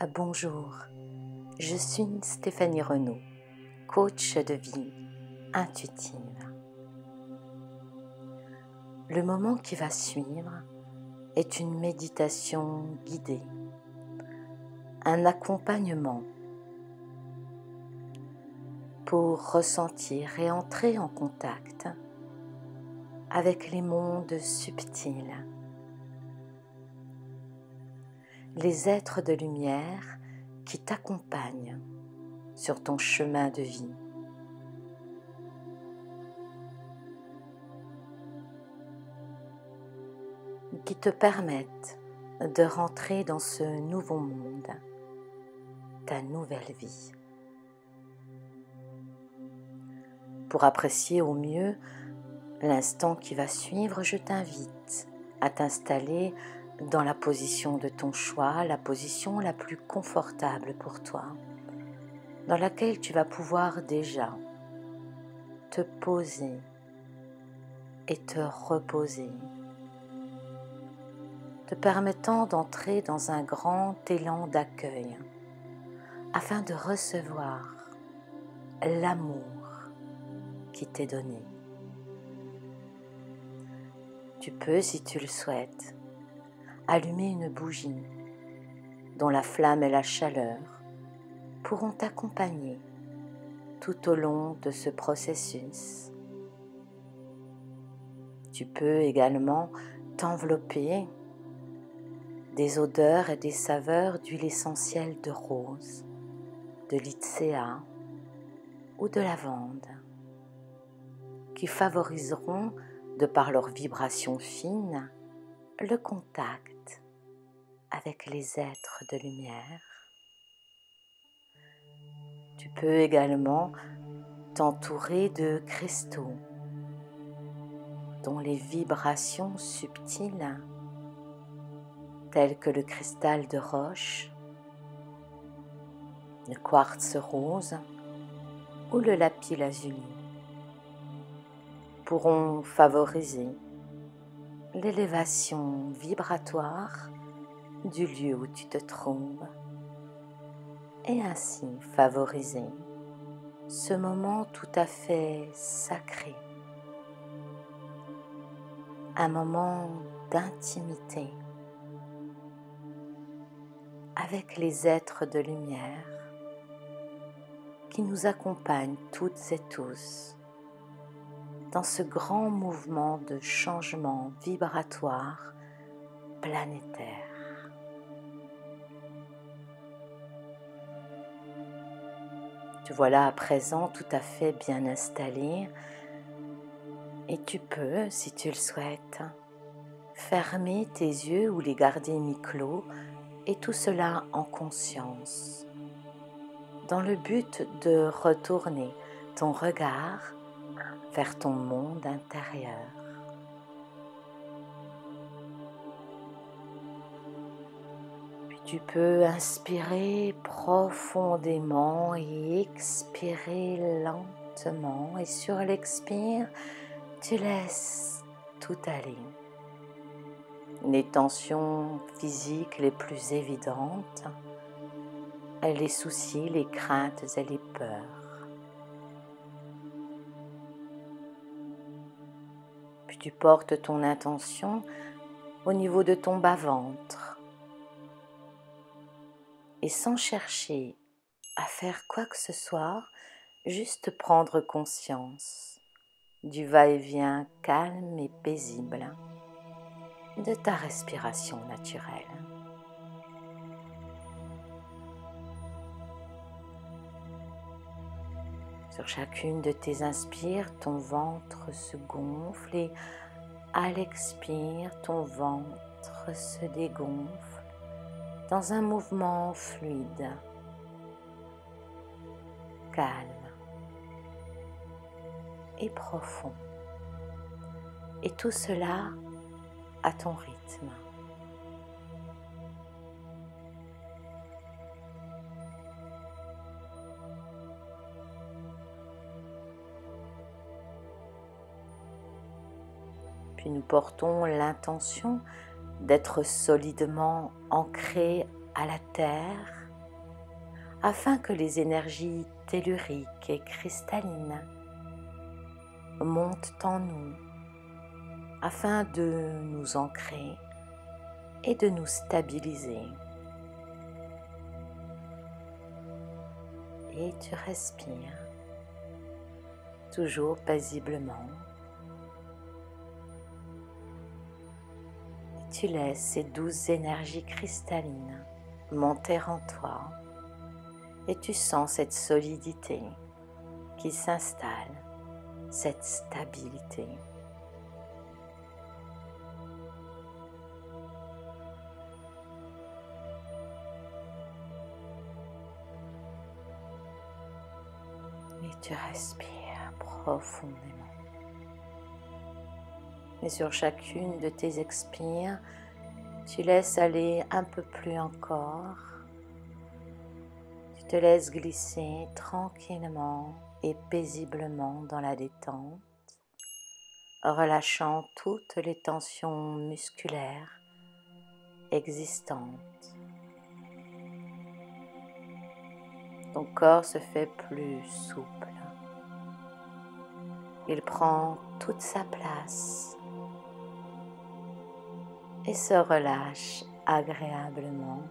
Bonjour, je suis Stéphanie Renaud, coach de vie intuitive. Le moment qui va suivre est une méditation guidée, un accompagnement pour ressentir et entrer en contact avec les mondes subtils, les êtres de lumière qui t'accompagnent sur ton chemin de vie. Qui te permettent de rentrer dans ce nouveau monde, ta nouvelle vie. Pour apprécier au mieux l'instant qui va suivre, je t'invite à t'installer dans la position de ton choix, la position la plus confortable pour toi, dans laquelle tu vas pouvoir déjà te poser et te reposer, te permettant d'entrer dans un grand élan d'accueil afin de recevoir l'amour qui t'est donné. Tu peux, si tu le souhaites, allumer une bougie dont la flamme et la chaleur pourront t'accompagner tout au long de ce processus. Tu peux également t'envelopper des odeurs et des saveurs d'huile essentielle de rose, de lycéa ou de lavande, qui favoriseront, de par leur vibration fine, le contact avec les êtres de lumière. Tu peux également t'entourer de cristaux dont les vibrations subtiles, telles que le cristal de roche, le quartz rose ou le lapis lazuli, pourront favoriser l'élévation vibratoire du lieu où tu te trouves et ainsi favoriser ce moment tout à fait sacré, un moment d'intimité avec les êtres de lumière qui nous accompagnent toutes et tous dans ce grand mouvement de changement vibratoire planétaire. Te voilà à présent tout à fait bien installé et tu peux, si tu le souhaites, fermer tes yeux ou les garder mi-clos et tout cela en conscience, dans le but de retourner ton regard vers ton monde intérieur. Puis tu peux inspirer profondément et expirer lentement, et sur l'expire, tu laisses tout aller. Les tensions physiques les plus évidentes, les soucis, les craintes et les peurs. Puis tu portes ton intention au niveau de ton bas-ventre et sans chercher à faire quoi que ce soit, juste prendre conscience du va-et-vient calme et paisible de ta respiration naturelle. Sur chacune de tes inspires, ton ventre se gonfle et à l'expire, ton ventre se dégonfle dans un mouvement fluide, calme et profond. Et tout cela à ton rythme. Puis nous portons l'intention d'être solidement ancrés à la terre afin que les énergies telluriques et cristallines montent en nous, afin de nous ancrer et de nous stabiliser. Et tu respires, toujours paisiblement. Et tu laisses ces douces énergies cristallines monter en toi. Et tu sens cette solidité qui s'installe, cette stabilité. Et tu respires profondément. Et sur chacune de tes expires, tu laisses aller un peu plus encore. Tu te laisses glisser tranquillement et paisiblement dans la détente, relâchant toutes les tensions musculaires existantes. Ton corps se fait plus souple. Il prend toute sa place et se relâche agréablement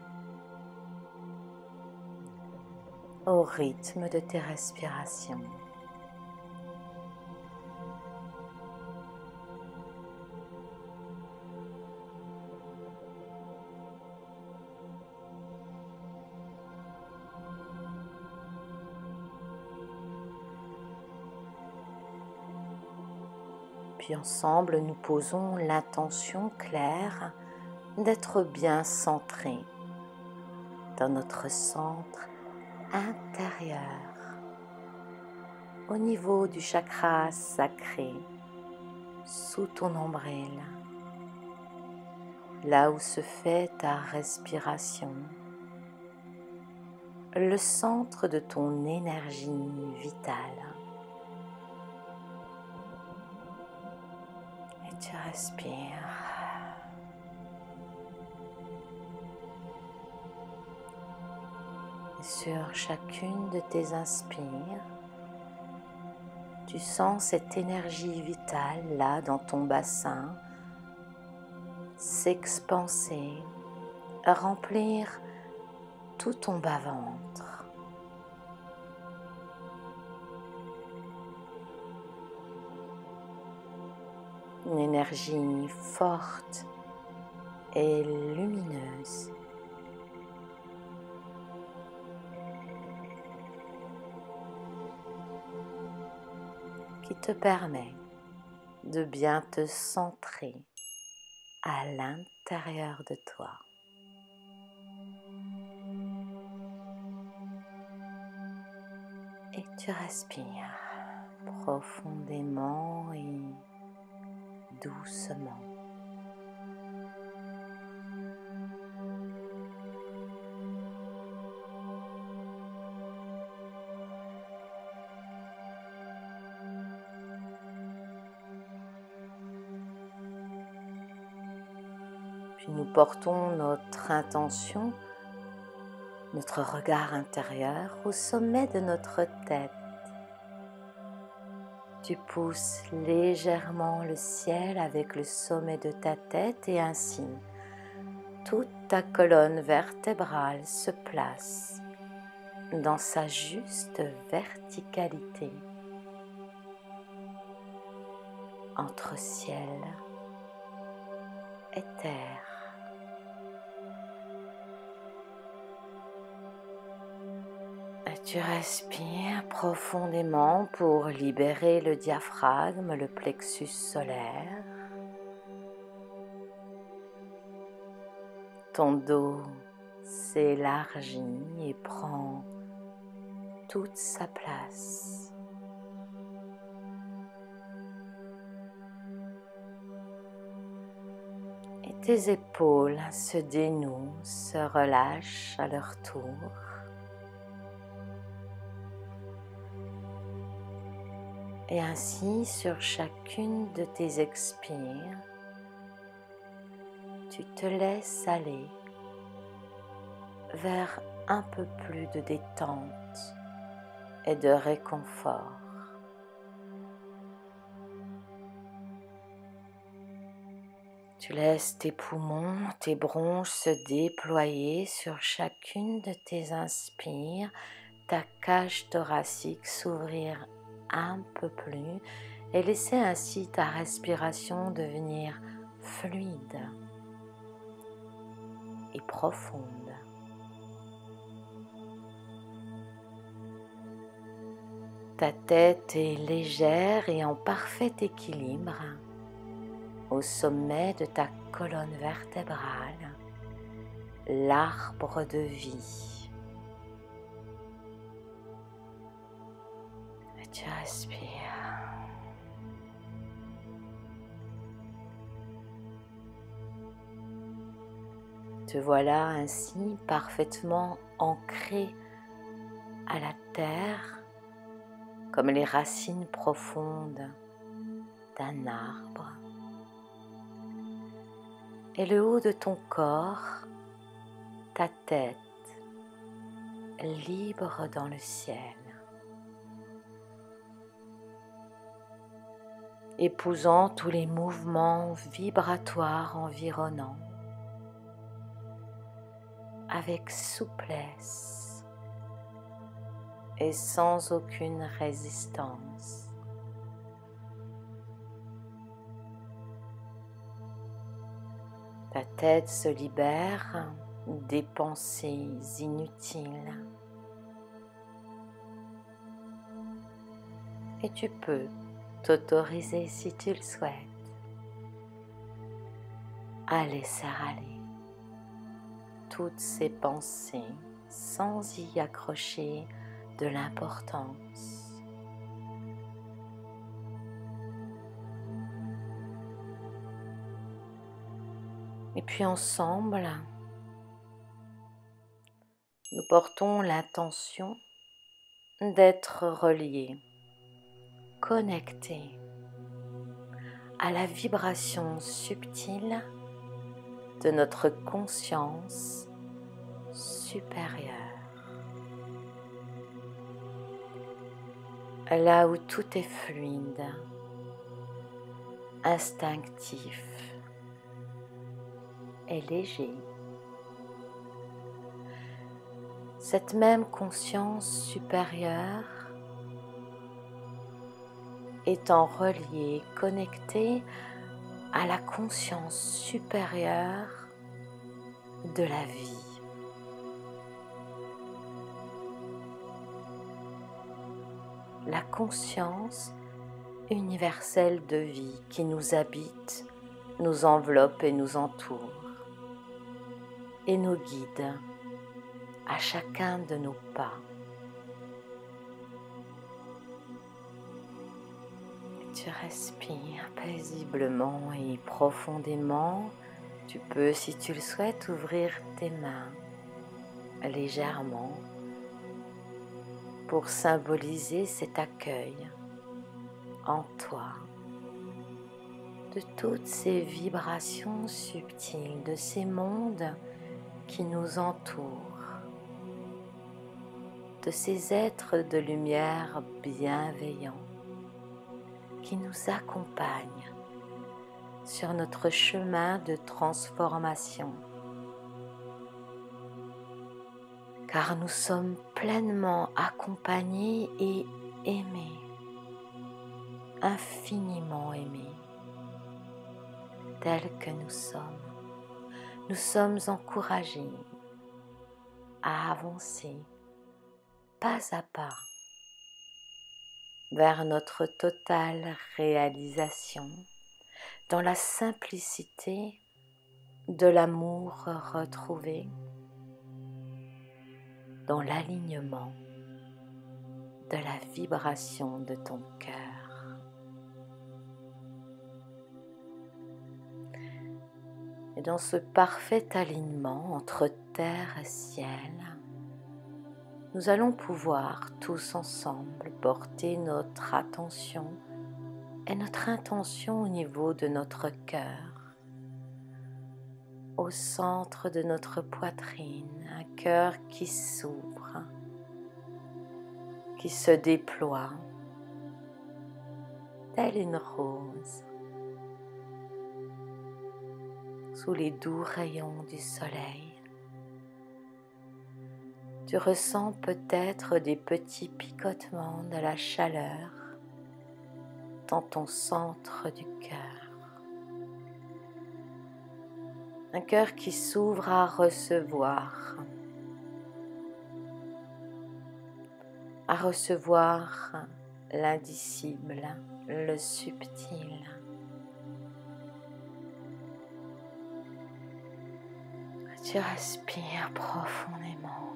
au rythme de tes respirations. Puis ensemble, nous posons l'intention claire d'être bien centré dans notre centre intérieur, au niveau du chakra sacré, sous ton nombril, là où se fait ta respiration, le centre de ton énergie vitale. Et tu respires. Et sur chacune de tes inspires, tu sens cette énergie vitale là dans ton bassin s'expanser, remplir tout ton bas-ventre. Une énergie forte et lumineuse qui te permet de bien te centrer à l'intérieur de toi. Et tu respires profondément et doucement. Puis nous portons notre intention, notre regard intérieur au sommet de notre tête. Tu pousses légèrement le ciel avec le sommet de ta tête et ainsi toute ta colonne vertébrale se place dans sa juste verticalité entre ciel et terre. Tu respires profondément pour libérer le diaphragme, le plexus solaire. Ton dos s'élargit et prend toute sa place. Et tes épaules se dénouent, se relâchent à leur tour. Et ainsi, sur chacune de tes expires, tu te laisses aller vers un peu plus de détente et de réconfort. Tu laisses tes poumons, tes bronches se déployer sur chacune de tes inspires, ta cage thoracique s'ouvrir un peu plus et laisser ainsi ta respiration devenir fluide et profonde. Ta tête est légère et en parfait équilibre au sommet de ta colonne vertébrale, l'arbre de vie. Et tu respires. Te voilà ainsi parfaitement ancré à la terre, comme les racines profondes d'un arbre. Et le haut de ton corps, ta tête, libre dans le ciel, épousant tous les mouvements vibratoires environnants, avec souplesse et sans aucune résistance. Ta tête se libère des pensées inutiles et tu peux t'autoriser, si tu le souhaites, à laisser aller toutes ces pensées sans y accrocher de l'importance. Et puis ensemble, nous portons l'intention d'être reliés, connectés à la vibration subtile de notre conscience supérieure. Là où tout est fluide, instinctif et léger. Cette même conscience supérieure étant reliée, connectée à la conscience supérieure de la vie. La conscience universelle de vie qui nous habite, nous enveloppe et nous entoure et nous guide à chacun de nos pas. Tu respires paisiblement et profondément. Tu peux, si tu le souhaites, ouvrir tes mains légèrement pour symboliser cet accueil en toi de toutes ces vibrations subtiles, de ces mondes qui nous entourent, de ces êtres de lumière bienveillants qui nous accompagnent sur notre chemin de transformation. Car nous sommes pleinement accompagnés et aimés, infiniment aimés, tels que nous sommes. Nous sommes encouragés à avancer pas à pas vers notre totale réalisation dans la simplicité de l'amour retrouvé, dans l'alignement de la vibration de ton cœur. Et dans ce parfait alignement entre terre et ciel, nous allons pouvoir tous ensemble porter notre attention et notre intention au niveau de notre cœur au centre de notre poitrine, un cœur qui s'ouvre, qui se déploie, telle une rose, sous les doux rayons du soleil. Tu ressens peut-être des petits picotements de la chaleur dans ton centre du cœur. Un cœur qui s'ouvre à recevoir l'indicible, le subtil. Tu respires profondément.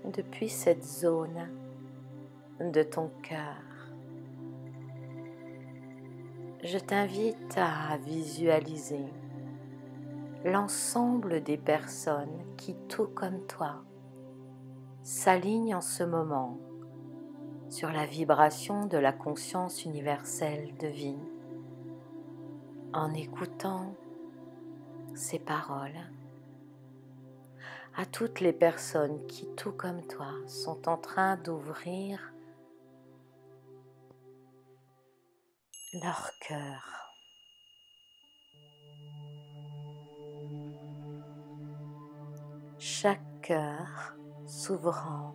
Depuis cette zone de ton cœur, je t'invite à visualiser l'ensemble des personnes qui, tout comme toi, s'alignent en ce moment sur la vibration de la conscience universelle de vie, en écoutant ces paroles. À toutes les personnes qui, tout comme toi, sont en train d'ouvrir leur cœur. Chaque cœur s'ouvrant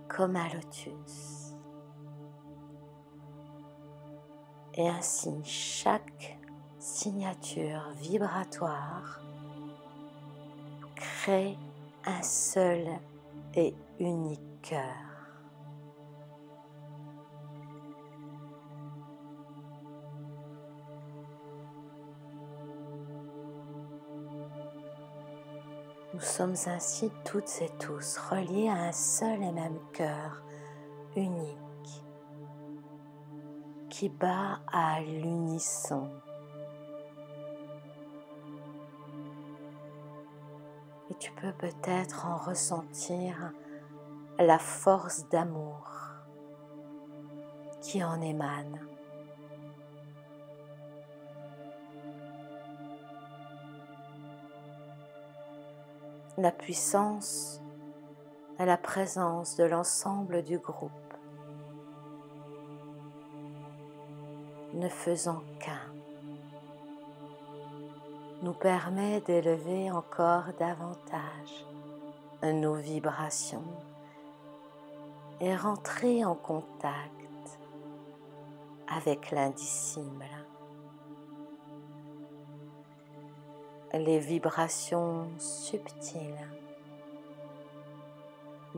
comme un lotus. Et ainsi, chaque signature vibratoire crée un seul et unique cœur. Nous sommes ainsi toutes et tous reliés à un seul et même cœur unique qui bat à l'unisson. Et tu peux peut-être en ressentir la force d'amour qui en émane. La puissance et la présence de l'ensemble du groupe, ne faisant qu'un, nous permet d'élever encore davantage nos vibrations et rentrer en contact avec l'indicible. Les vibrations subtiles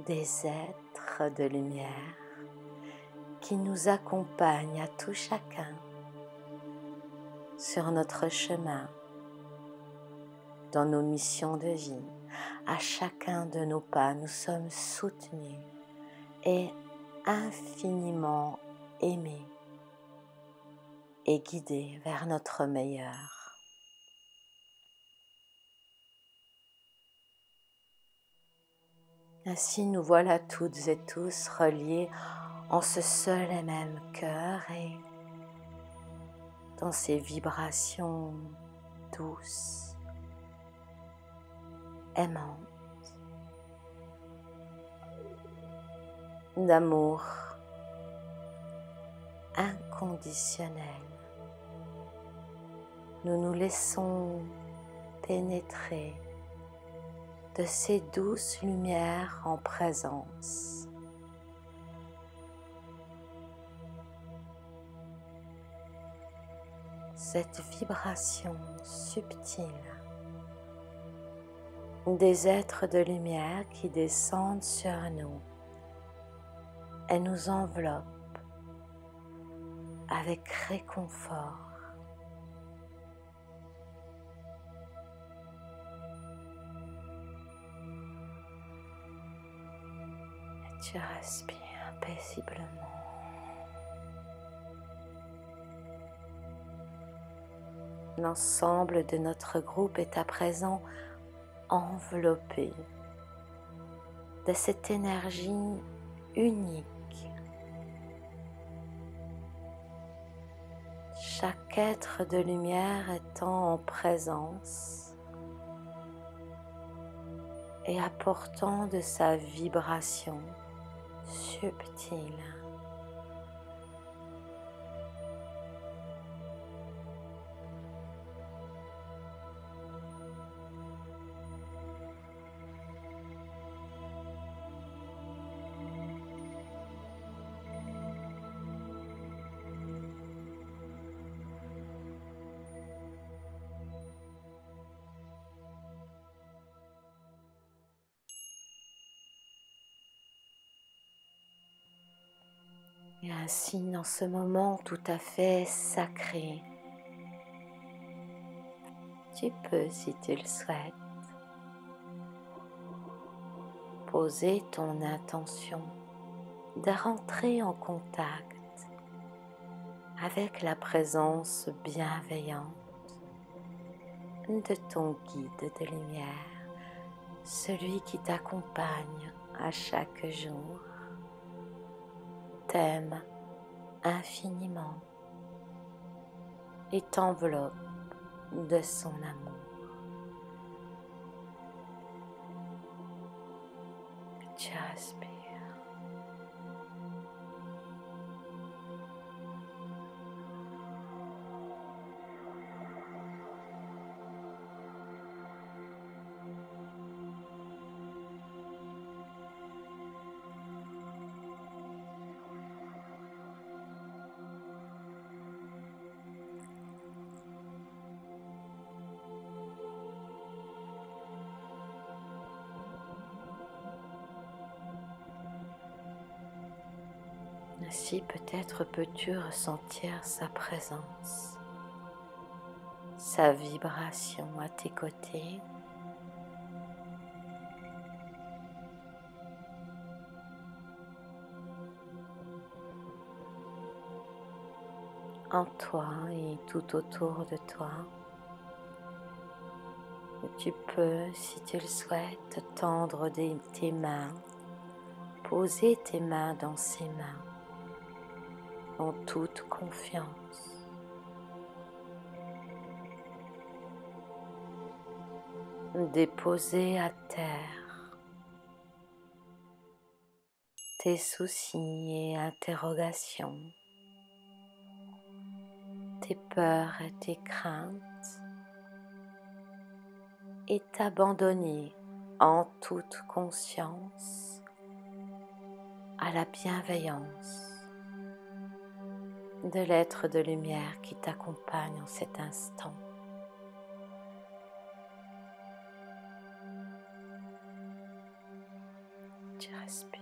des êtres de lumière qui nous accompagnent à tout chacun sur notre chemin, dans nos missions de vie. À chacun de nos pas, nous sommes soutenus et infiniment aimés et guidés vers notre meilleur. Ainsi, nous voilà toutes et tous reliés en ce seul et même cœur et dans ces vibrations douces, aimantes, d'amour inconditionnel. Nous nous laissons pénétrer de ces douces lumières en présence. Cette vibration subtile des êtres de lumière qui descendent sur nous et nous enveloppent avec réconfort. Tu respires paisiblement. L'ensemble de notre groupe est à présent enveloppé de cette énergie unique. chaque être de lumière étant en présence et apportant de sa vibration subtile. Et ainsi, dans ce moment tout à fait sacré, tu peux, si tu le souhaites, poser ton intention de rentrer en contact avec la présence bienveillante de ton guide de lumière, celui qui t'accompagne à chaque jour, t'aime infiniment et t'enveloppe de son amour. Tu respires. Ainsi peut-être peux-tu ressentir sa présence, sa vibration à tes côtés. En toi et tout autour de toi. Tu peux, si tu le souhaites, tendre tes mains, poser tes mains dans ses mains, en toute confiance. Déposer à terre tes soucis et interrogations, tes peurs et tes craintes, et t'abandonner en toute conscience à la bienveillance de l'être de lumière qui t'accompagne en cet instant. Tu respires.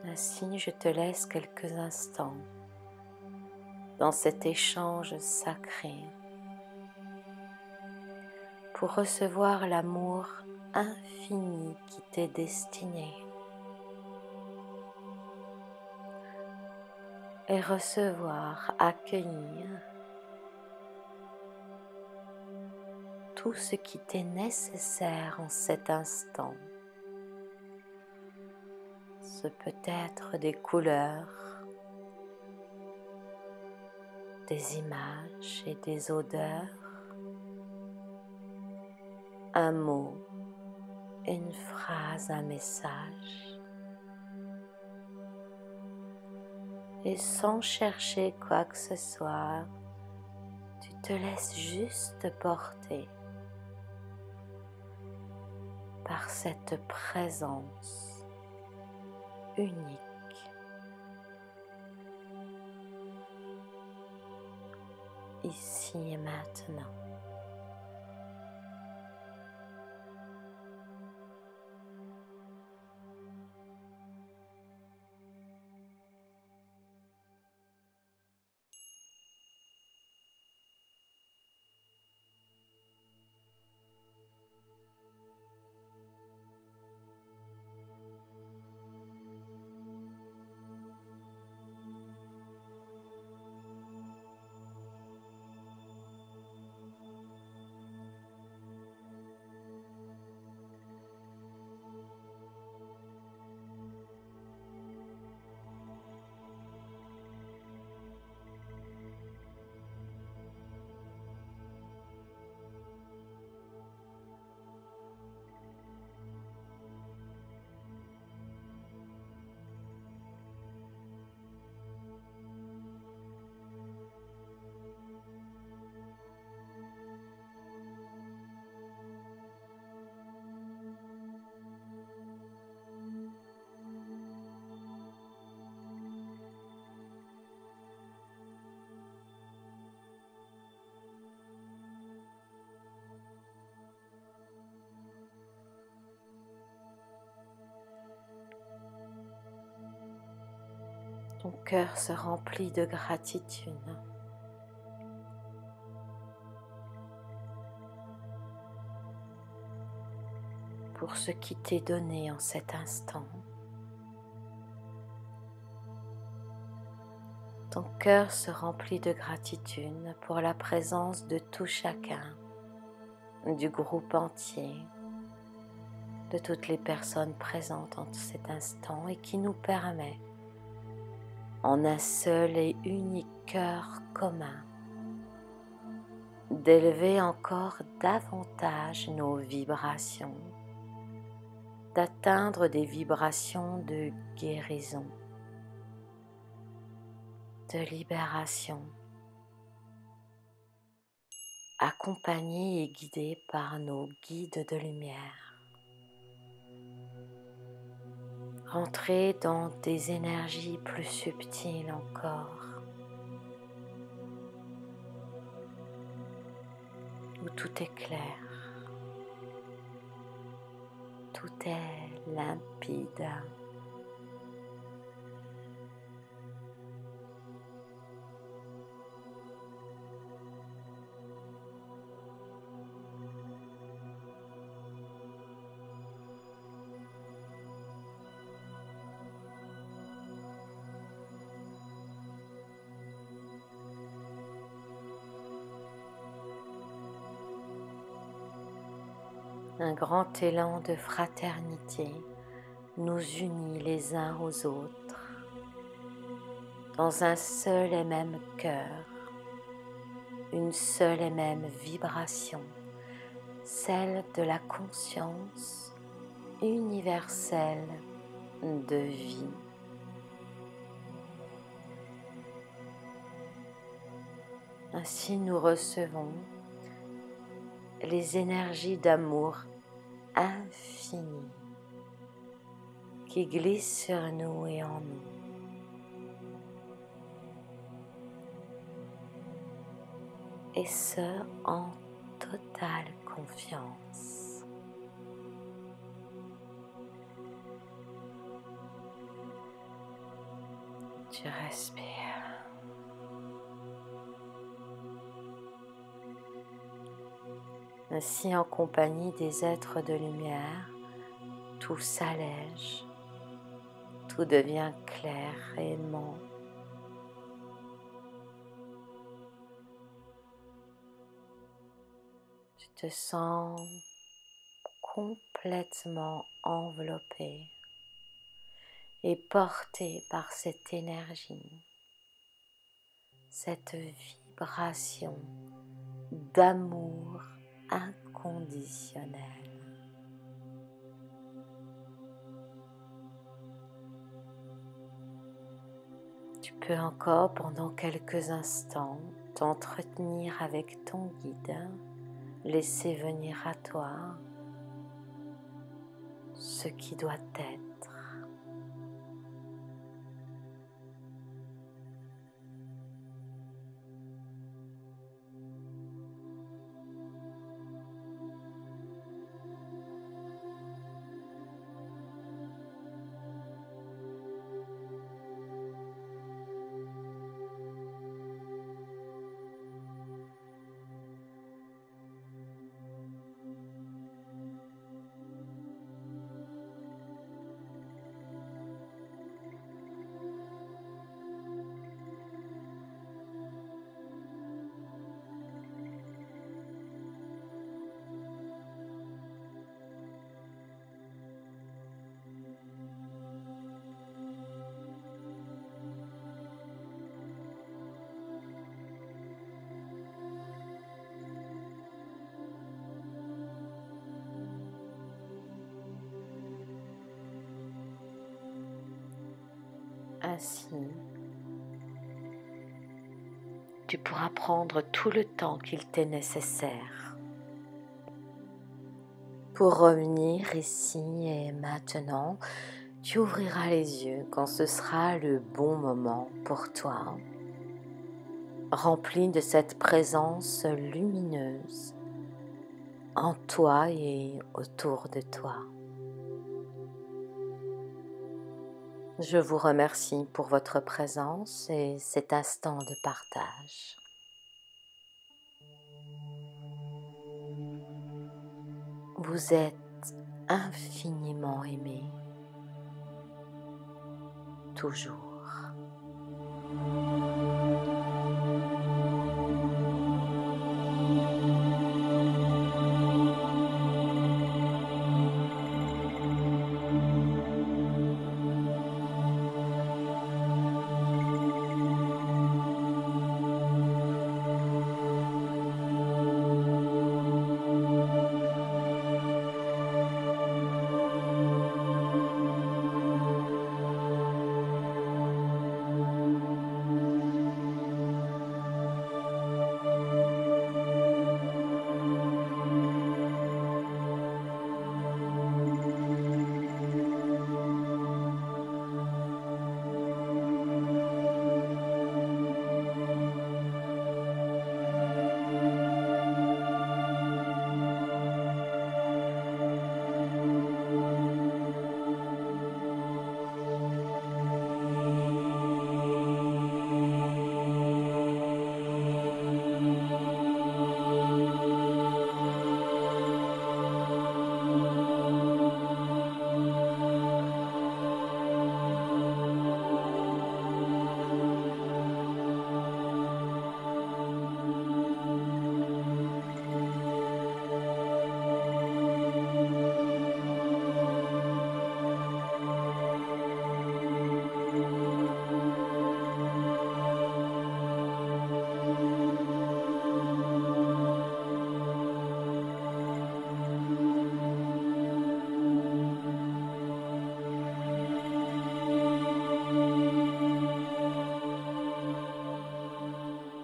Ainsi, je te laisse quelques instants dans cet échange sacré pour recevoir l'amour infini qui t'est destiné et recevoir, accueillir tout ce qui t'est nécessaire en cet instant. Ce peut être des couleurs, des images et des odeurs, un mot, une phrase, un message. Et sans chercher quoi que ce soit, tu te laisses juste porter par cette présence unique. Ici et maintenant. Ton cœur se remplit de gratitude pour ce qui t'est donné en cet instant. Ton cœur se remplit de gratitude pour la présence de tout chacun, du groupe entier, de toutes les personnes présentes en cet instant et qui nous permet, en un seul et unique cœur commun, d'élever encore davantage nos vibrations, d'atteindre des vibrations de guérison, de libération, accompagnés et guidés par nos guides de lumière. Rentrer dans des énergies plus subtiles encore, où tout est clair, tout est limpide. Un grand élan de fraternité nous unit les uns aux autres dans un seul et même cœur, une seule et même vibration, celle de la conscience universelle de vie. Ainsi nous recevons les énergies d'amour infini qui glissent sur nous et en nous. Et ce, en totale confiance. Tu respires. Ainsi, en compagnie des êtres de lumière, tout s'allège, tout devient clair et aimant. Tu te sens complètement enveloppé et porté par cette énergie, cette vibration d'amour inconditionnel. Tu peux encore pendant quelques instants t'entretenir avec ton guide, laisser venir à toi ce qui doit être. Ainsi, tu pourras prendre tout le temps qu'il t'est nécessaire pour revenir ici et maintenant. Tu ouvriras les yeux quand ce sera le bon moment pour toi, rempli de cette présence lumineuse en toi et autour de toi. Je vous remercie pour votre présence et cet instant de partage. Vous êtes infiniment aimé, toujours.